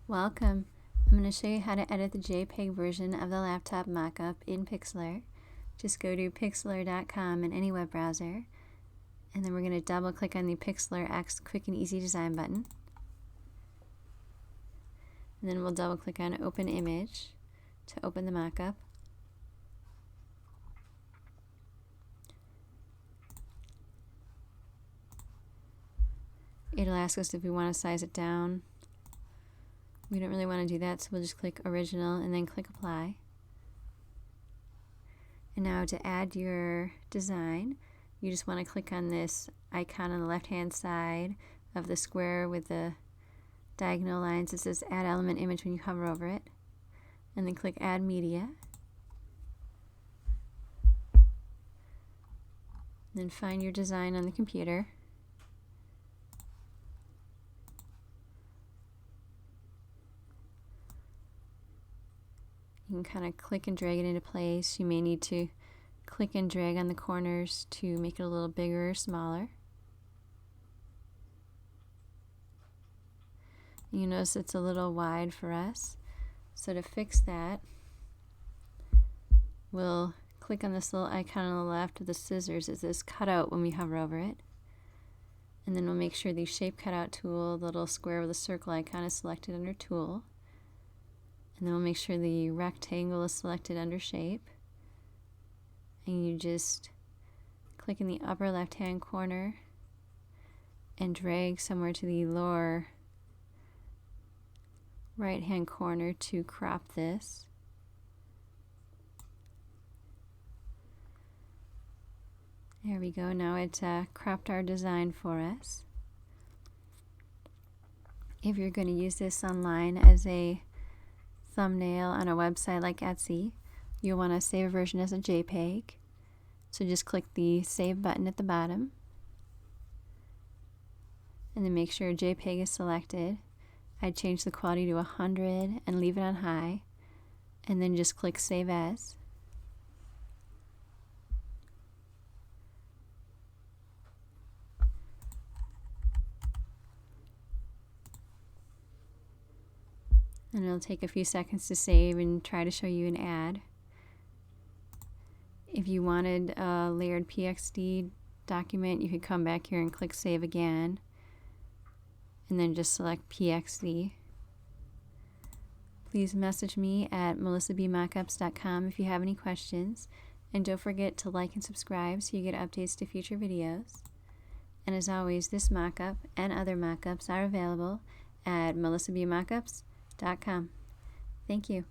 Welcome. I'm going to show you how to edit the JPG version of the laptop mockup in Pixlr. Just go to pixlr.com in any web browser, and then we're going to double click on the Pixlr X Quick and Easy Design button. And then we'll double click on Open Image to open the mockup. It'll ask us if we want to size it down. We don't really want to do that, so we'll just click Original and then click Apply. And now to add your design, you just want to click on this icon on the left-hand side of the square with the diagonal lines. It says Add Element Image when you hover over it. And then click Add Media. Then find your design on the computer. You can kind of click and drag it into place. You may need to click and drag on the corners to make it a little bigger or smaller. You notice it's a little wide for us. So to fix that, we'll click on this little icon on the left of the scissors. It says Cutout when we hover over it. And then we'll make sure the Shape Cutout tool, the little square with a circle icon, is selected under Tool. And then we'll make sure the rectangle is selected under Shape. And you just click in the upper left-hand corner and drag somewhere to the lower right-hand corner to crop this. There we go. Now it's cropped our design for us. If you're going to use this online as a thumbnail on a website like Etsy, you'll want to save a version as a JPG. So just click the Save button at the bottom, and then make sure JPG is selected. I'd change the quality to 100 and leave it on high, and then just click Save As. And it'll take a few seconds to save and try to show you an ad. If you wanted a layered PXD document, you could come back here and click Save again, and then just select PXD. Please message me at melissabmockups.com if you have any questions, and don't forget to like and subscribe so you get updates to future videos. And as always, this mockup and other mockups are available at melissabmockups.com. Thank you.